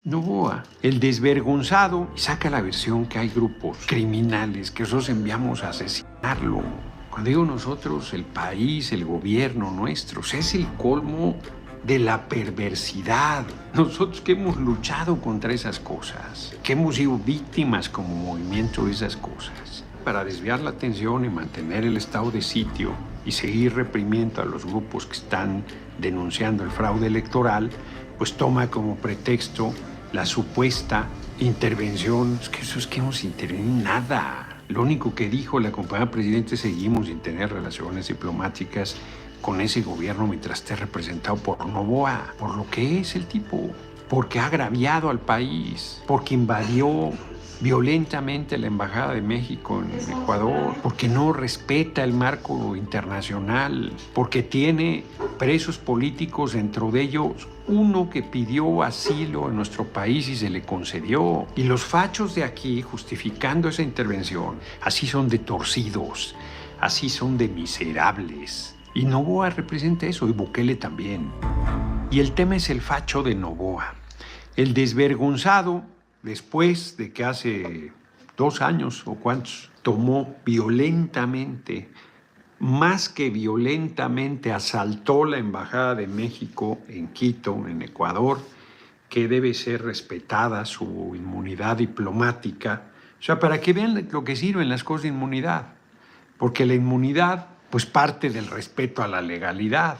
Novoa, el desvergonzado, saca la versión que hay grupos criminales que nosotros enviamos a asesinarlo. Cuando digo nosotros, el país, el gobierno nuestro, es el colmo de la perversidad. Nosotros que hemos luchado contra esas cosas, que hemos sido víctimas como movimiento de esas cosas, para desviar la atención y mantener el estado de sitio y seguir reprimiendo a los grupos que están denunciando el fraude electoral, pues toma como pretexto la supuesta intervención. Es que hemos intervenido en nada. Lo único que dijo la compañera presidente, seguimos sin tener relaciones diplomáticas con ese gobierno mientras esté representado por Novoa, por lo que es el tipo, porque ha agraviado al país, porque invadió violentamente la Embajada de México en Ecuador, porque no respeta el marco internacional, porque tiene presos políticos, dentro de ellos uno que pidió asilo en nuestro país y se le concedió. Y los fachos de aquí, justificando esa intervención, así son de torcidos, así son de miserables. Y Novoa representa eso, y Bukele también. Y el tema es el facho de Novoa, el desvergonzado, después de que hace 2 años o cuántos, tomó violentamente, más que violentamente, asaltó la Embajada de México en Quito, en Ecuador, que debe ser respetada su inmunidad diplomática. O sea, para que vean lo que sirven las cosas de inmunidad, porque la inmunidad pues parte del respeto a la legalidad.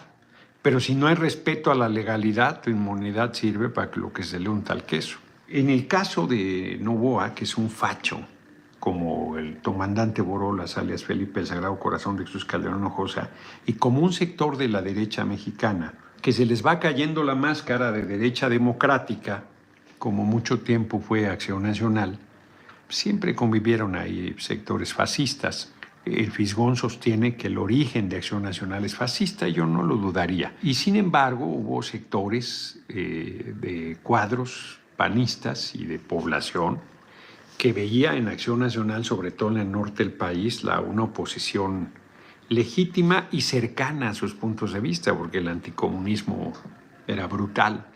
Pero si no hay respeto a la legalidad, tu inmunidad sirve para lo que se le unta al queso. En el caso de Novoa, que es un facho, como el comandante Borolas, alias Felipe el Sagrado Corazón de Jesús Calderón Hinojosa, y como un sector de la derecha mexicana, que se les va cayendo la máscara de derecha democrática, como mucho tiempo fue Acción Nacional, siempre convivieron ahí sectores fascistas. El Fisgón sostiene que el origen de Acción Nacional es fascista, yo no lo dudaría. Y sin embargo hubo sectores de cuadros panistas y de población que veía en Acción Nacional, sobre todo en el norte del país, una oposición legítima y cercana a sus puntos de vista, porque el anticomunismo era brutal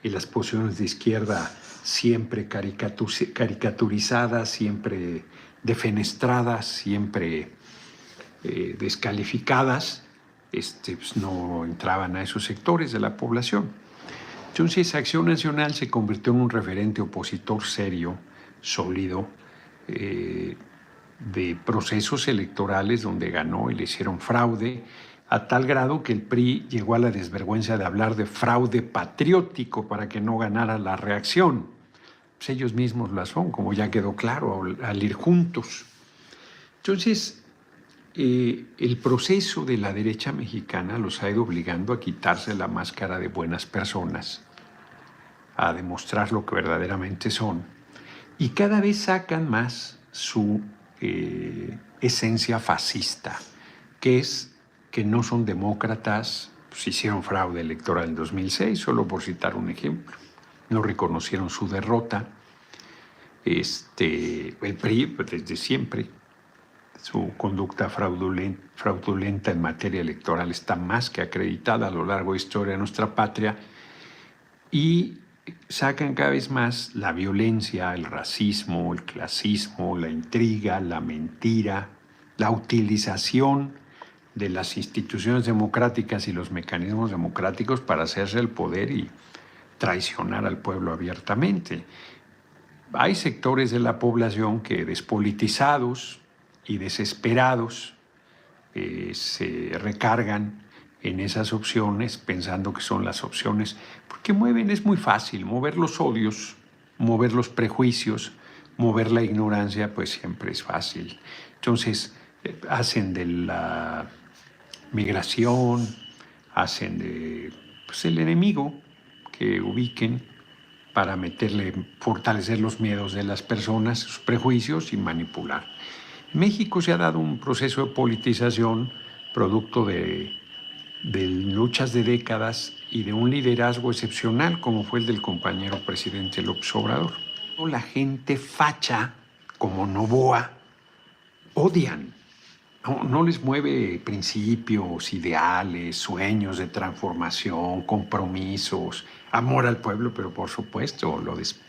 y las posiciones de izquierda siempre caricaturizadas, siempre defenestradas, siempre descalificadas, pues no entraban a esos sectores de la población. Entonces, Acción Nacional se convirtió en un referente opositor serio, sólido, de procesos electorales donde ganó y le hicieron fraude, a tal grado que el PRI llegó a la desvergüenza de hablar de fraude patriótico para que no ganara la reacción. Pues ellos mismos la son, como ya quedó claro al ir juntos. Entonces, el proceso de la derecha mexicana los ha ido obligando a quitarse la máscara de buenas personas, a demostrar lo que verdaderamente son, y cada vez sacan más su esencia fascista, que es que no son demócratas, pues hicieron fraude electoral en 2006, solo por citar un ejemplo, no reconocieron su derrota. El PRI, pues desde siempre, su conducta fraudulenta en materia electoral está más que acreditada a lo largo de la historia de nuestra patria, y sacan cada vez más la violencia, el racismo, el clasismo, la intriga, la mentira, la utilización de las instituciones democráticas y los mecanismos democráticos para hacerse el poder y traicionar al pueblo abiertamente. Hay sectores de la población que, despolitizados y desesperados, se recargan en esas opciones pensando que son las opciones, porque es muy fácil mover los odios, mover los prejuicios, mover la ignorancia, pues siempre es fácil. Entonces hacen de la migración, hacen de el enemigo que ubiquen para fortalecer los miedos de las personas, sus prejuicios, y manipular. México se ha dado un proceso de politización producto de luchas de décadas y de un liderazgo excepcional como fue el del compañero presidente López Obrador. La gente facha como Novoa odian No les mueve principios, ideales, sueños de transformación, compromisos, amor al pueblo, pero por supuesto,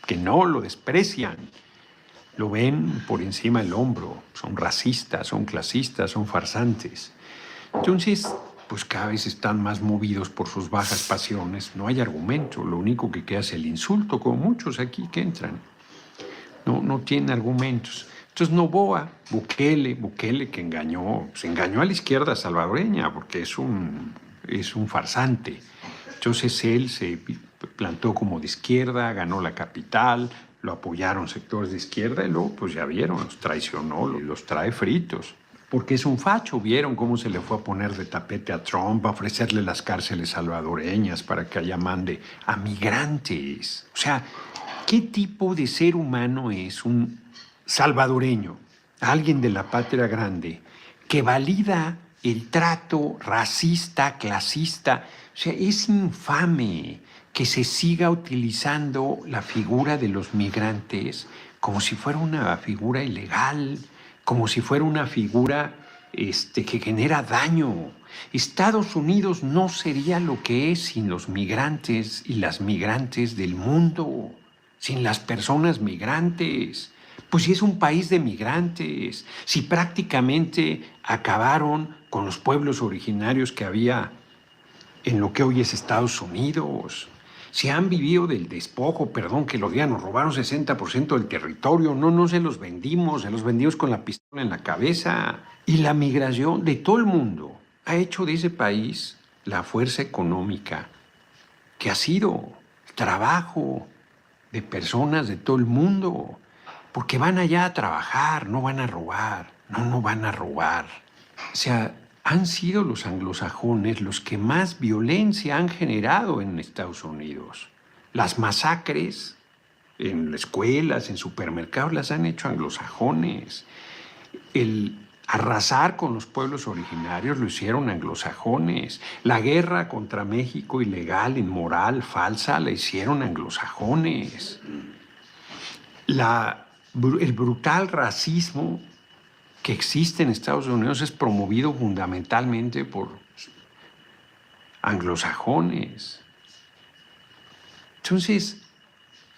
que no lo desprecian. Lo ven por encima del hombro, son racistas, son clasistas, son farsantes. Entonces, pues cada vez están más movidos por sus bajas pasiones. No hay argumento, lo único que queda es el insulto, como muchos aquí que entran. No tienen argumentos. Entonces Noboa, Bukele que se engañó a la izquierda salvadoreña porque es un farsante. Entonces él se plantó como de izquierda, ganó la capital, lo apoyaron sectores de izquierda y luego pues ya vieron, los traicionó, los trae fritos. Porque es un facho, vieron cómo se le fue a poner de tapete a Trump, a ofrecerle las cárceles salvadoreñas para que allá mande a migrantes. O sea, ¿qué tipo de ser humano es un salvadoreño, alguien de la patria grande, que valida el trato racista, clasista? O sea, es infame que se siga utilizando la figura de los migrantes como si fuera una figura ilegal, como si fuera una figura que genera daño. Estados Unidos no sería lo que es sin los migrantes y las migrantes del mundo, sin las personas migrantes. Pues si es un país de migrantes, si prácticamente acabaron con los pueblos originarios que había en lo que hoy es Estados Unidos. Si han vivido del despojo, perdón que lo digan, nos robaron 60% del territorio, no se los vendimos con la pistola en la cabeza. Y la migración de todo el mundo ha hecho de ese país la fuerza económica que ha sido trabajo de personas de todo el mundo, porque van allá a trabajar, no van a robar, no van a robar. O sea, han sido los anglosajones los que más violencia han generado en Estados Unidos. Las masacres en escuelas, en supermercados, las han hecho anglosajones. El arrasar con los pueblos originarios lo hicieron anglosajones. La guerra contra México, ilegal, inmoral, falsa, la hicieron anglosajones. El brutal racismo que existe en Estados Unidos es promovido fundamentalmente por anglosajones. Entonces,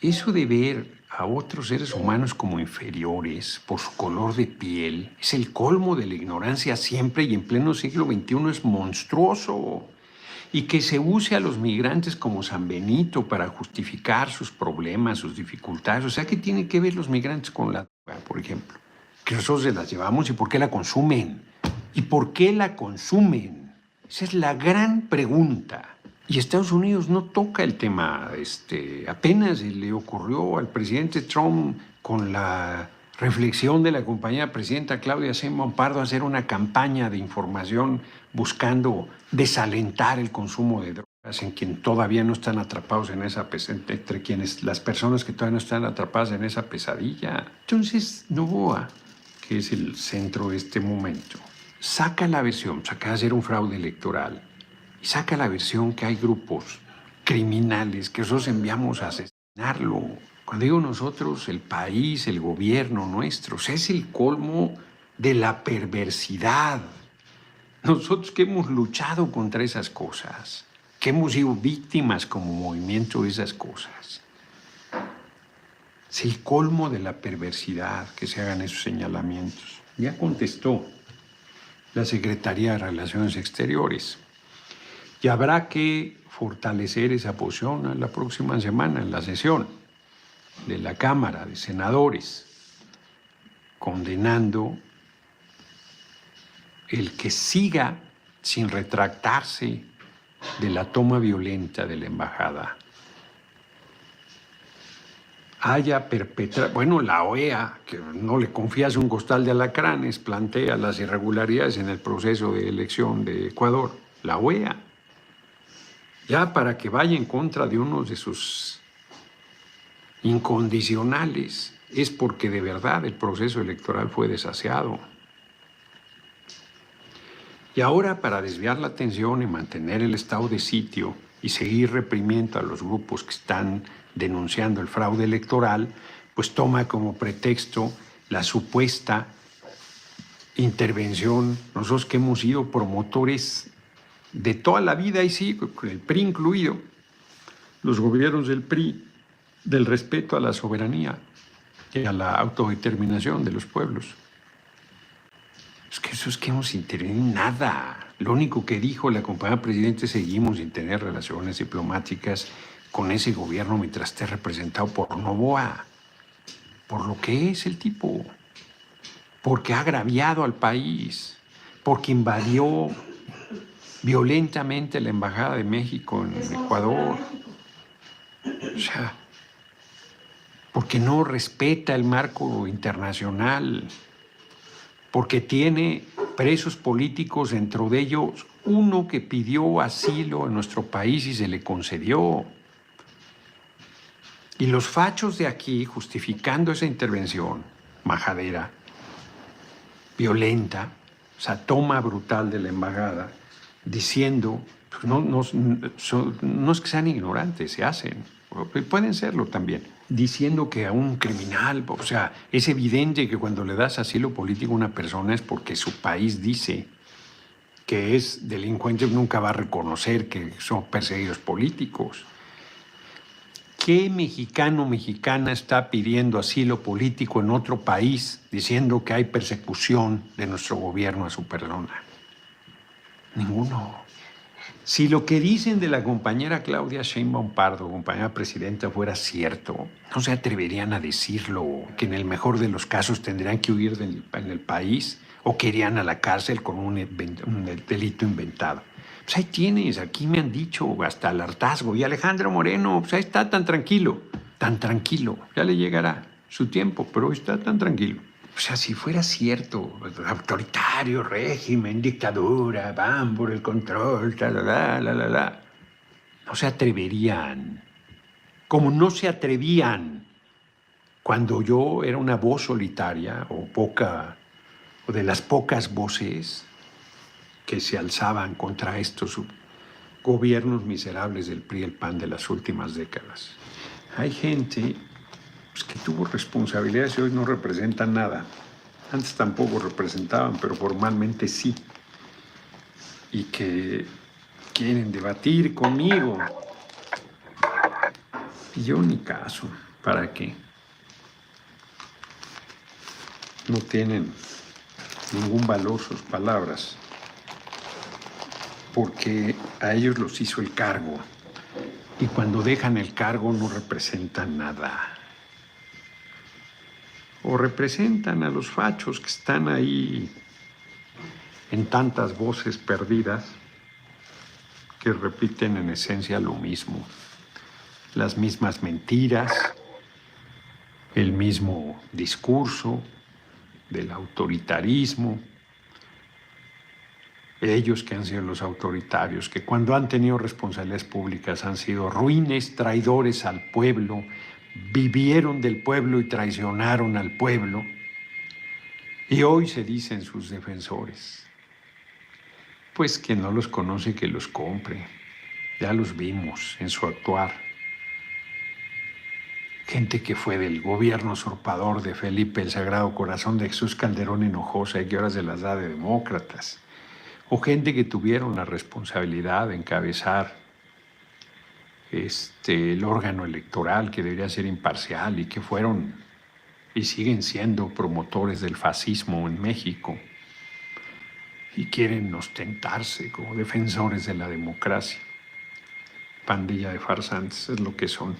eso de ver a otros seres humanos como inferiores por su color de piel es el colmo de la ignorancia siempre, y en pleno siglo XXI es monstruoso. Y que se use a los migrantes como San Benito para justificar sus problemas, sus dificultades. O sea, ¿qué tienen que ver los migrantes con la droga, por ejemplo? Que nosotros se las llevamos y por qué la consumen. ¿Y por qué la consumen? Esa es la gran pregunta. Y Estados Unidos no toca el tema. Apenas le ocurrió al presidente Trump, con la reflexión de la compañera presidenta Claudia Sheinbaum Pardo, hacer una campaña de información buscando desalentar el consumo de drogas en quien todavía no están atrapados en esa pesadilla, entre quienes las personas que todavía no están atrapadas en esa pesadilla. Entonces, Noboa, que es el centro de este momento, saca la versión, saca de hacer un fraude electoral y saca la versión que hay grupos criminales que nosotros enviamos a asesinarlo. Cuando digo nosotros, el país, el gobierno nuestro, es el colmo de la perversidad. Nosotros que hemos luchado contra esas cosas, que hemos sido víctimas como movimiento de esas cosas. Es el colmo de la perversidad que se hagan esos señalamientos. Ya contestó la Secretaría de Relaciones Exteriores. Y habrá que fortalecer esa posición la próxima semana en la sesión de la Cámara de Senadores, condenando el que siga sin retractarse de la toma violenta de la embajada. Haya perpetrado, bueno, la OEA, que no le confías un costal de alacranes, plantea las irregularidades en el proceso de elección de Ecuador. La OEA, ya para que vaya en contra de uno de sus incondicionales, es porque de verdad el proceso electoral fue desaseado. Y ahora, para desviar la atención y mantener el estado de sitio y seguir reprimiendo a los grupos que están denunciando el fraude electoral, pues toma como pretexto la supuesta intervención, nosotros que hemos sido promotores de toda la vida, y sí, con el PRI incluido, los gobiernos del PRI, del respeto a la soberanía y a la autodeterminación de los pueblos. Es que eso es que hemos intervenido en nada. Lo único que dijo la compañera presidente, seguimos sin tener relaciones diplomáticas con ese gobierno mientras esté representado por Noboa, por lo que es el tipo, porque ha agraviado al país, porque invadió violentamente la Embajada de México en Ecuador. O sea, porque no respeta el marco internacional, porque tiene presos políticos, dentro de ellos uno que pidió asilo en nuestro país y se le concedió. Y los fachos de aquí, justificando esa intervención majadera, violenta, o sea, toma brutal de la embajada, diciendo, pues no es que sean ignorantes, se hacen, pueden serlo también, diciendo que a un criminal, o sea, es evidente que cuando le das asilo político a una persona es porque su país dice que es delincuente, nunca va a reconocer que son perseguidos políticos. ¿Qué mexicano o mexicana está pidiendo asilo político en otro país diciendo que hay persecución de nuestro gobierno a su persona? Ninguno. Si lo que dicen de la compañera Claudia Sheinbaum Pardo, compañera presidenta, fuera cierto, no se atreverían a decirlo, que en el mejor de los casos tendrían que huir en el país o que irían a la cárcel con un delito inventado. Pues ahí tienes, aquí me han dicho hasta el hartazgo. Y Alejandro Moreno, pues ahí está tan tranquilo, ya le llegará su tiempo, pero hoy está tan tranquilo. O sea, si fuera cierto, autoritario, régimen, dictadura, van por el control, no se atreverían, como no se atrevían cuando yo era una voz solitaria o de las pocas voces que se alzaban contra estos gobiernos miserables del PRI y el PAN de las últimas décadas. Hay gente pues, que tuvo responsabilidades y hoy no representan nada. Antes tampoco representaban, pero formalmente sí. Y que quieren debatir conmigo. Y yo ni caso. ¿Para qué? No tienen ningún valor sus palabras, porque a ellos los hizo el cargo. Y cuando dejan el cargo no representan nada. O representan a los fachos que están ahí en tantas voces perdidas que repiten en esencia lo mismo, las mismas mentiras, el mismo discurso del autoritarismo. Ellos que han sido los autoritarios, que cuando han tenido responsabilidades públicas han sido ruines, traidores al pueblo, vivieron del pueblo y traicionaron al pueblo, y hoy se dicen sus defensores. Pues quien no los conoce que los compre, ya los vimos en su actuar. Gente que fue del gobierno usurpador de Felipe el Sagrado Corazón de Jesús Calderón Hinojosa y que ahora se las da de demócratas. O gente que tuvieron la responsabilidad de encabezar el órgano electoral que debería ser imparcial y que fueron y siguen siendo promotores del fascismo en México y quieren ostentarse como defensores de la democracia. Pandilla de farsantes es lo que son.